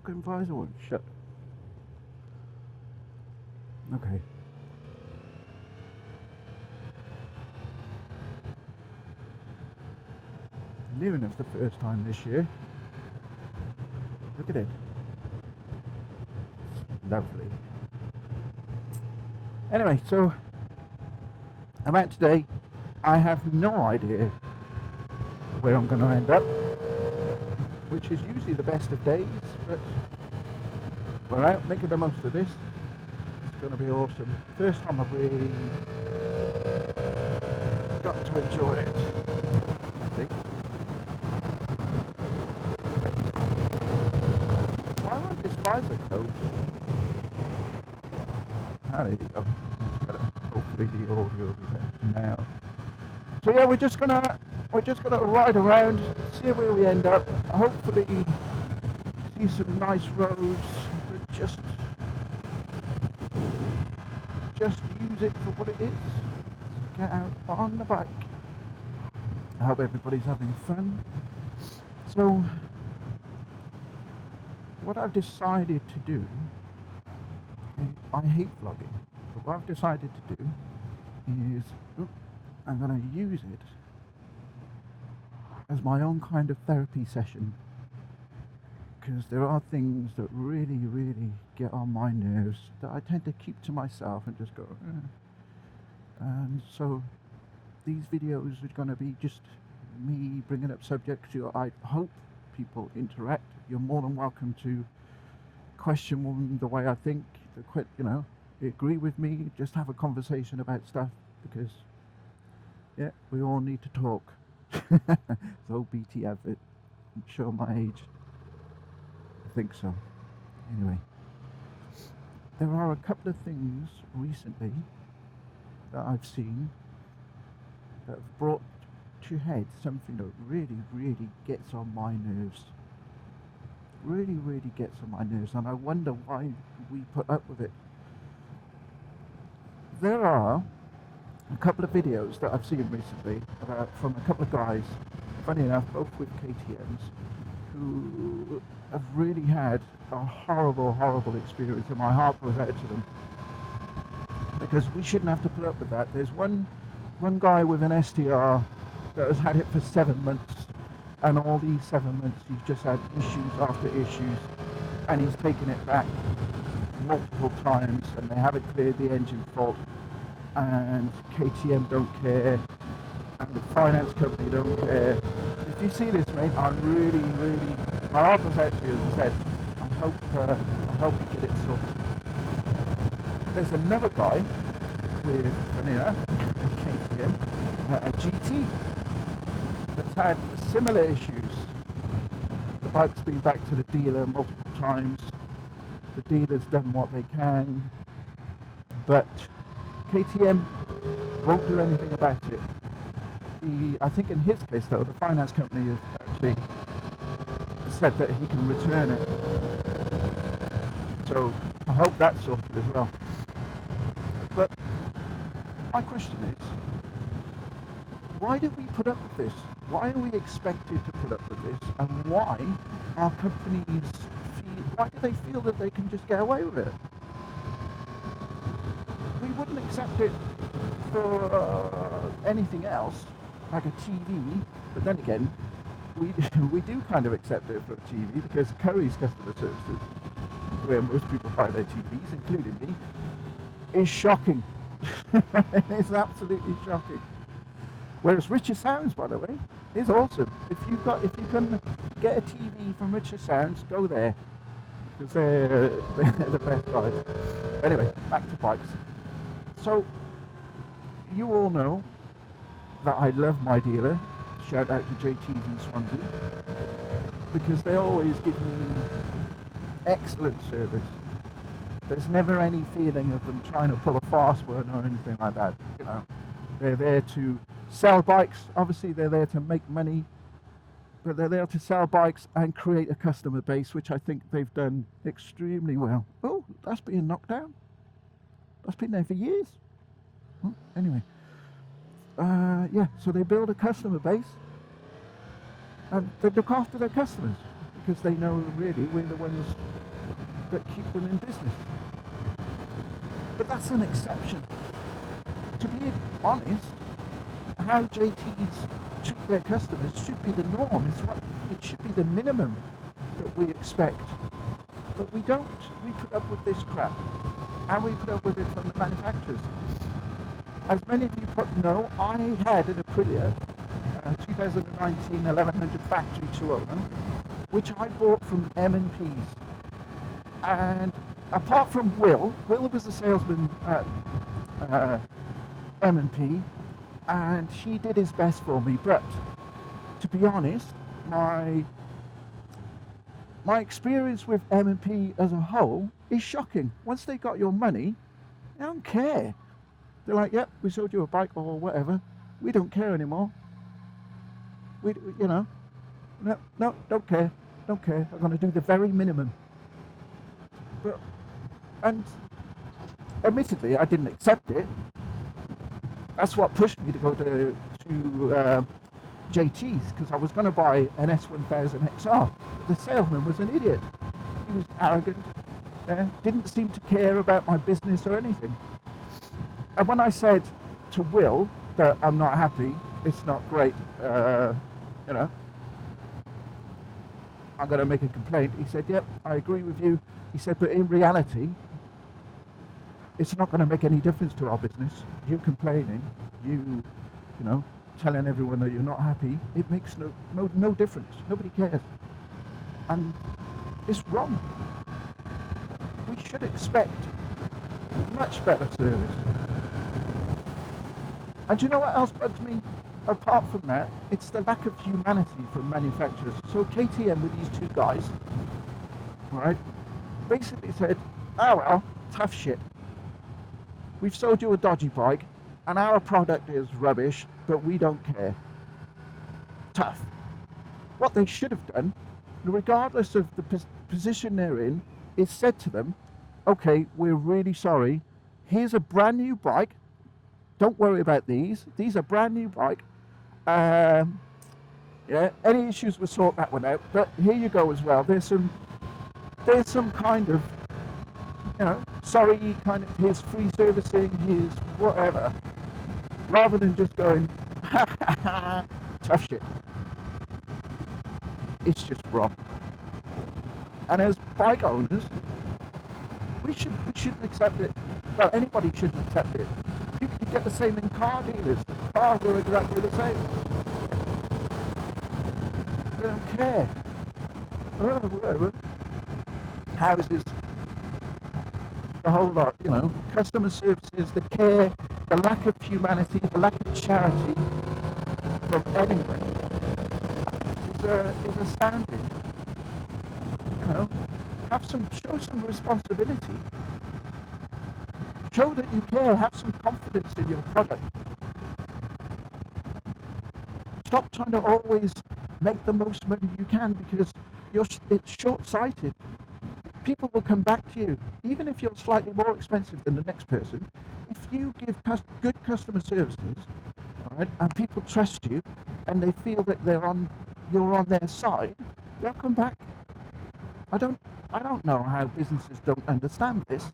fucking visor won't shut. Okay. Near enough the first time this year. Look at it. Lovely. Anyway, so I'm out today. I have no idea where I'm going to end up, which is usually the best of days, but we're out making the most of this. It's going to be awesome. First time I've really got to enjoy it, I think. Why won't this visor close? Ah, there you go. Hopefully the audio will be better now. So yeah, we're just gonna ride around, see where we end up. Hopefully see some nice roads, but just use it for what it is. Get out on the bike. I hope everybody's having fun. So what I've decided to do, I hate vlogging, but what I've decided to do is I'm going to use it as my own kind of therapy session, because there are things that really, really get on my nerves that I tend to keep to myself and just go, and so these videos are going to be just me bringing up subjects. I hope people interact. You're more than welcome to question the way I think, agree with me, just have a conversation about stuff, because yeah, we all need to talk. So BT advert, show my age. I think so. Anyway, there are a couple of things recently that I've seen that have brought to head something that really, really gets on my nerves. Really, really gets on my nerves, and I wonder why we put up with it. There are a couple of videos that I've seen recently from a couple of guys, funny enough, both with KTMs, who have really had a horrible, horrible experience, and my heart goes out to them, because we shouldn't have to put up with that. There's one guy with an STR that has had it for 7 months, and all these 7 months he's just had issues after issues, and he's taken it back multiple times, and they haven't cleared the engine fault, and KTM don't care, and the finance company don't care. If you see this, mate, I'm really, really, my heart goes out to you, as I said. I hope you get it sorted. There's another guy with, KTM, a GT, that's had similar issues. The bike's been back to the dealer multiple times. The dealer's done what they can, but KTM won't do anything about it. I think in his case though, the finance company has actually said that he can return it. So I hope that's sorted as well. But my question is, why do we put up with this? Why are we expected to put up with this? And why are companies why do they feel that they can just get away with it? We wouldn't accept it for anything else, like a TV, but then again, we do kind of accept it for a TV, because Curry's customer services, where most people buy their TVs, including me, is shocking. It's absolutely shocking. Whereas Richer Sounds, by the way, is awesome. If you can get a TV from Richer Sounds, go there, because they're the best guys. Anyway, back to bikes. So you all know that I love my dealer. Shout out to JTV Swansea, because they always give me excellent service. There's never any feeling of them trying to pull a fast one or anything like that. They're there to sell bikes. Obviously they're there to make money, but they're there to sell bikes and create a customer base, which I think they've done extremely well. Oh, that's being knocked down. That's been there for years. Anyway, yeah, so they build a customer base and they look after their customers. because they know really we're the ones that keep them in business. But that's an exception. To be honest, how JTs treat their customers should be the norm. It should be the minimum that we expect. But we don't. We put up with this crap. And we put up with it from the manufacturers. As many of you probably know, I had an Aprilia 2019 1100 factory 2.0, which I bought from M&P's. And apart from Will was a salesman at M&P, and he did his best for me. But to be honest, my experience with M&P as a whole is shocking. Once they got your money, they don't care. They're like, yep, we sold you a bike or whatever. We don't care anymore. No, don't care. I'm going to do the very minimum. And admittedly, I didn't accept it. That's what pushed me to go to JT's, because I was going to buy an S1000 XR. The salesman was an idiot. He was arrogant, didn't seem to care about my business or anything. And when I said to Will that I'm not happy, it's not great, I'm going to make a complaint, he said, yep, I agree with you. He said, but in reality, it's not going to make any difference to our business. You complaining, you telling everyone that you're not happy, it makes no difference. Nobody cares. And it's wrong. We should expect much better service. And do you know what else bugs me? Apart from that, it's the lack of humanity from manufacturers. So KTM with these two guys, right, basically said, oh well, tough shit. We've sold you a dodgy bike, and our product is rubbish, but we don't care. Tough. What they should have done, regardless of the position they're in, is said to them, okay, we're really sorry. Here's a brand new bike. Don't worry about these. These are brand new bike. Any issues, we'll sort that one out. But here you go as well. There's some kind of, sorry, kind of, here's free servicing, here's whatever. Rather than just going, ha ha ha, tough shit. It's just wrong. And as bike owners, we shouldn't accept it. Well, anybody shouldn't accept it. You can get the same in car dealers. The cars are exactly the same. They don't care. Whatever. Houses, the whole lot, customer services, the care, the lack of humanity, the lack of charity from anyone is astounding. Show some responsibility. Show that you care, have some confidence in your product. Stop trying to always make the most money you can, because it's short-sighted. People will come back to you, even if you're slightly more expensive than the next person. If you give good customer services, all right, and people trust you, and they feel that you're on their side, they'll come back. I don't know how businesses don't understand this.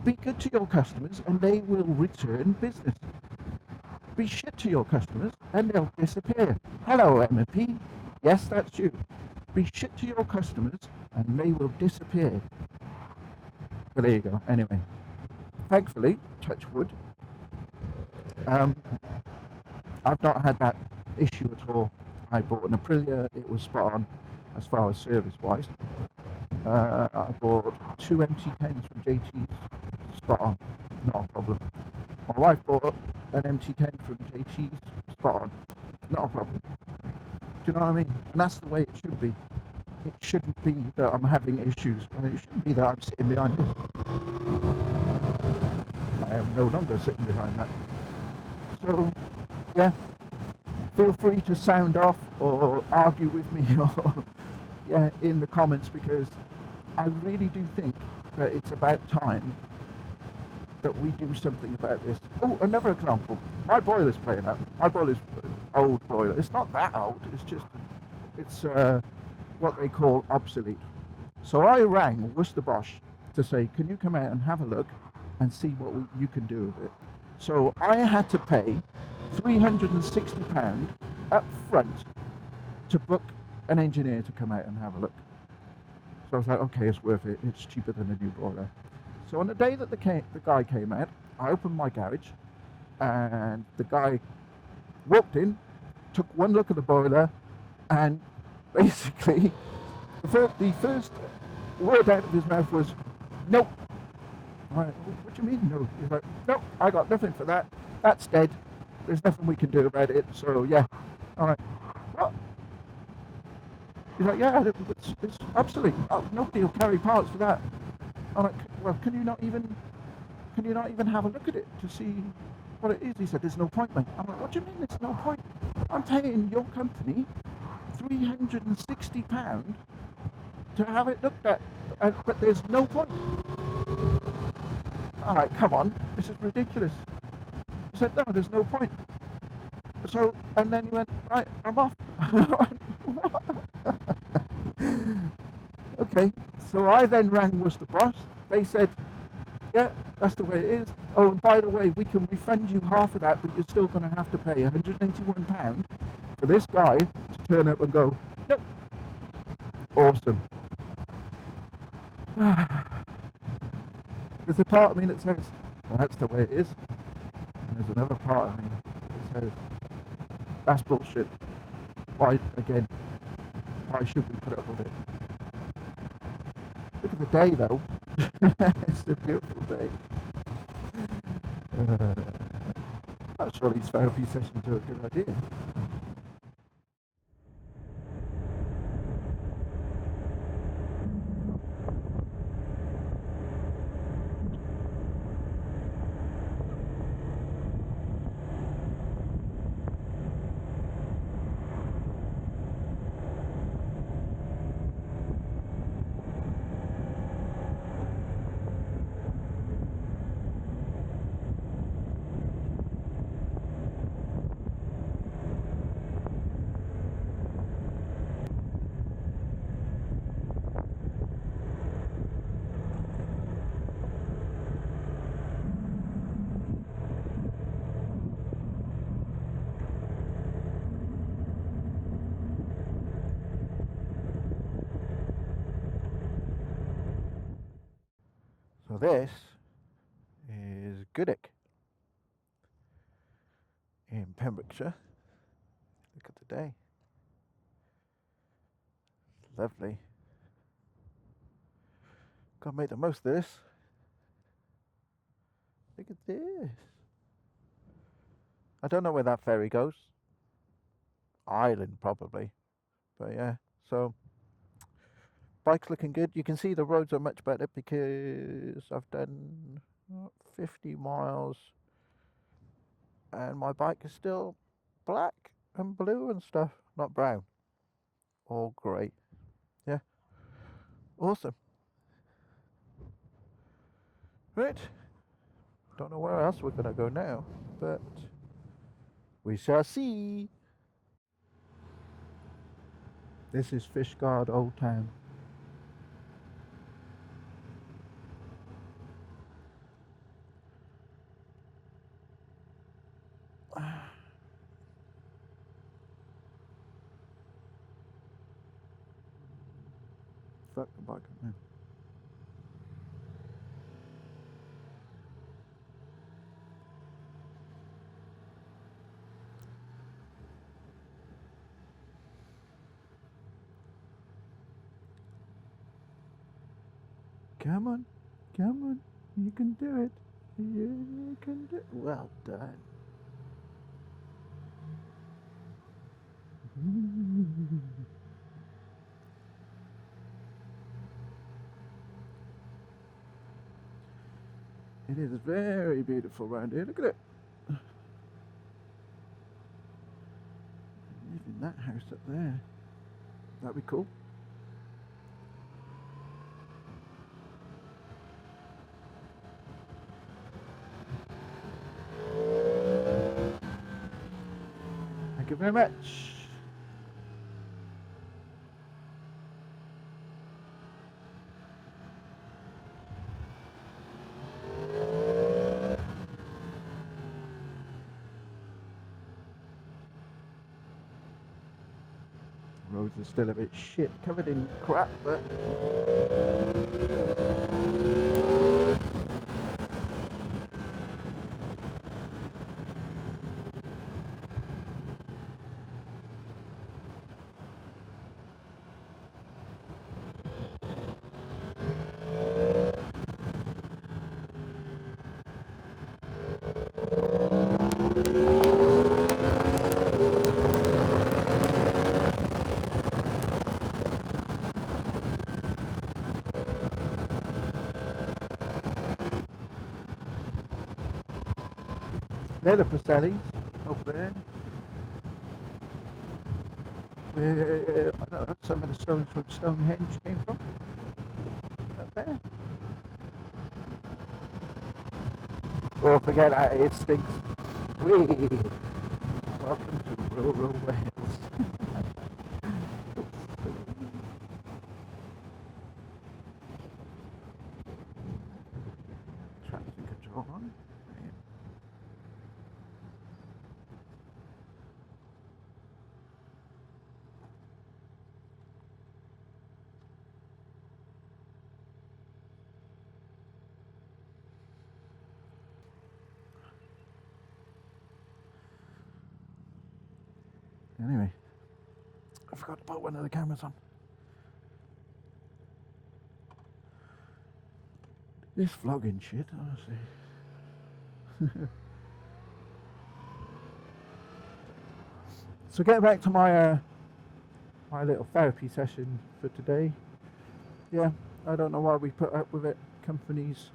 Be good to your customers and they will return business. Be shit to your customers and they'll disappear. Hello, M&P. Yes, that's you. Be shit to your customers and they will disappear. But there you go. Anyway, thankfully, touch wood, I've not had that issue at all. I bought an Aprilia. It was spot on as far as service-wise. I bought 2 MT-10s from JT's. Spot on, not a problem. My wife bought an MT-10 from JT's. Spot on, not a problem. Do you know what I mean? And that's the way it should be. It shouldn't be that I'm having issues, and it shouldn't be that I'm sitting behind this. I am no longer sitting behind that. So, yeah, feel free to sound off or argue with me or in the comments, because I really do think that it's about time that we do something about this. Oh, another example. My boiler's playing up. My boiler's an old boiler. It's not that old. It's just it's what they call obsolete. So I rang Worcester Bosch to say, can you come out and have a look and see what you can do with it? So I had to pay £360 up front to book an engineer to come out and have a look. So I was like, okay, it's worth it. It's cheaper than a new boiler. So on the day that the guy came out, I opened my garage, and the guy walked in, took one look at the boiler, and basically the first word out of his mouth was, nope. I'm like, what do you mean, no? He's like, nope, I got nothing for that. That's dead. There's nothing we can do about it. So yeah. I'm like, what? He's like, yeah, it's obsolete. Oh, nobody will carry parts for that. I'm like, well, can you not even have a look at it to see what it is? He said, there's no point, mate. I'm like, what do you mean there's no point? I'm paying your company £360 to have it looked at, but there's no point. I'm like, come on, this is ridiculous. He said, no, there's no point. So, and then he went, right, I'm off. Okay, so I then rang Worcester Bosch. They said, yeah, that's the way it is. Oh, and by the way, we can refund you half of that, but you're still going to have to pay £181 for this guy to turn up and go, nope. Awesome. There's a part of me that says, well, that's the way it is. And there's another part of me that says, that's bullshit. Why, again, why should we put up with it? Look at the day, though. It's a beautiful day. I'm sure these therapy sessions are a good idea. So this is Goodwick in Pembrokeshire. Look at the day. Lovely. Gotta make the most of this. Look at this. I don't know where that ferry goes. Ireland probably. But yeah, so bike's looking good. You can see the roads are much better because I've done 50 miles and my bike is still black and blue and stuff, not brown or grey. Yeah, awesome. Right, don't know where else we're gonna go now, but we shall see. This is Fishguard Old Town. Fuck the bike, man. Come on, come on, you can do it. You can do it. Well done. It is very beautiful around here. Look at it. Live in that house up there. That'd be cool. Thank you very much. are still a bit shit, covered in crap, but they're the Pacellis over there. Where I don't know, some of the stones from Stonehenge came from. Up there. Oh, forget that, it stinks. Whee! Welcome to rural Wales. Traction control on. Anyway, I forgot to put one of the cameras on. This vlogging shit, honestly. So getting back to my my little therapy session for today. Yeah, I don't know why we put up with it. Companies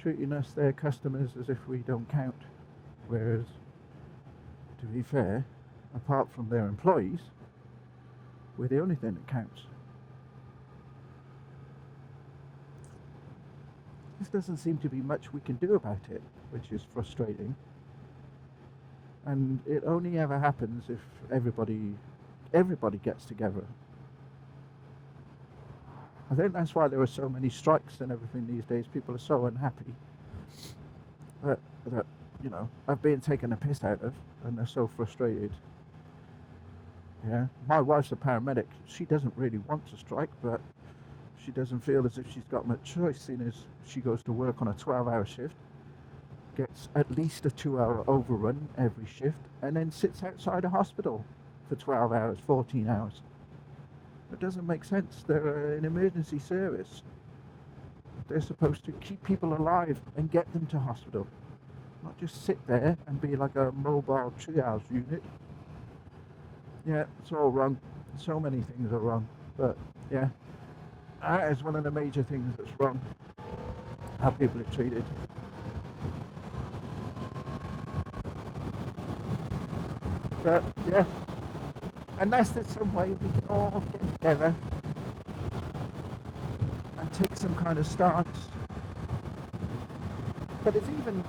treating us, their customers, as if we don't count. Whereas, to be fair, apart from their employees, we're the only thing that counts. This doesn't seem to be much we can do about it, which is frustrating. And it only ever happens if everybody gets together. I think that's why there are so many strikes and everything these days. People are so unhappy that you know, are being taken a piss out of, and they're so frustrated. Yeah, my wife's a paramedic. She doesn't really want to strike, but she doesn't feel as if she's got much choice, seeing as she goes to work on a 12-hour shift, gets at least a 2-hour overrun every shift, and then sits outside a hospital for 12 hours, 14 hours. It doesn't make sense. They're an emergency service. They're supposed to keep people alive and get them to hospital, not just sit there and be like a mobile triage unit. Yeah, it's all wrong. So many things are wrong, but yeah, that is one of the major things that's wrong. How people are treated. But yeah, unless there's some way we can all get together and take some kind of stance. But it's even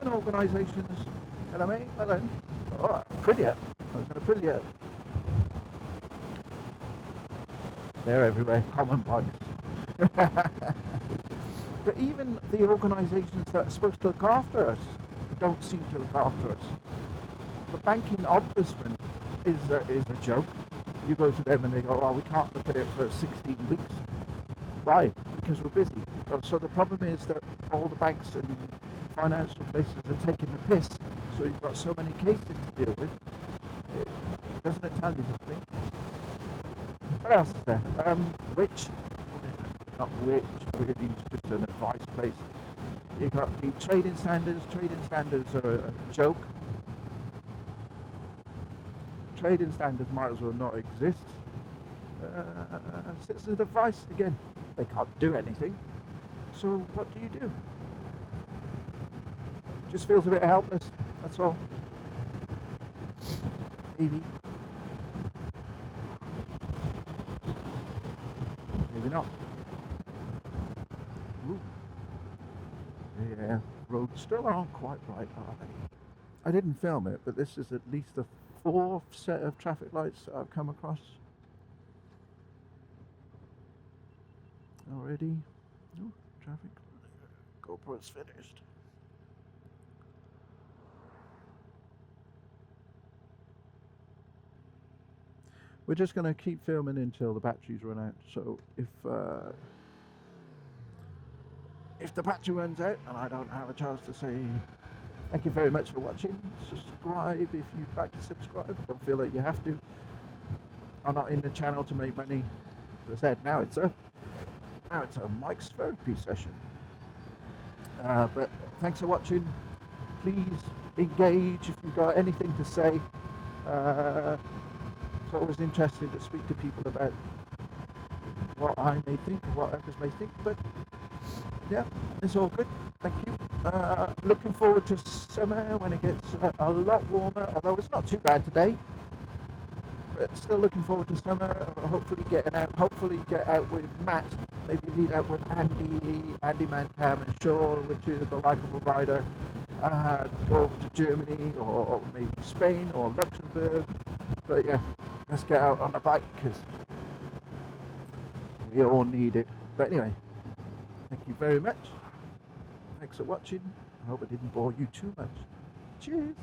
organisations, hello mate, hello. Oh, brilliant. I was going to brilliant. They're everywhere, common bikes. But even the organisations that are supposed to look after us don't seem to look after us. The banking ombudsman is a joke. You go to them and they go, oh, we can't look at it for 16 weeks. Why? Because we're busy. So the problem is that all the banks and financial places are taking the piss. So you've got so many cases to deal with. Doesn't it tell you something? What else is there? Not which, really, it's just an advice place. You've got the trading standards. Trading standards are a joke. Trading standards might as well not exist. Citizen advice, again, they can't do anything. So what do? Just feels a bit helpless, that's all. Maybe. Maybe not. Ooh. Yeah, roads still aren't quite right, are they? I didn't film it, but this is at least the 4th set of traffic lights that I've come across already. Oh, traffic. GoPro's finished. we're just going to keep filming until the batteries run out. So if the battery runs out and I don't have a chance to say thank you very much for watching, subscribe if you'd like to subscribe. Don't feel that you have to. I'm not in the channel to make money. As I said, now it's a Mike's therapy session. But thanks for watching. Please engage if you've got anything to say. It's always interesting to speak to people about what I may think or what others may think. But yeah, it's all good. Thank you. Looking forward to summer when it gets a lot warmer, although it's not too bad today. But still looking forward to summer. Hopefully get out with Matt. Maybe meet out with Andy Mantam and Shaw, which is the likeable rider. Go over to Germany or maybe Spain or Luxembourg. But yeah, let's get out on the bike because we all need it. But anyway, thank you very much. Thanks for watching. I hope I didn't bore you too much. Cheers.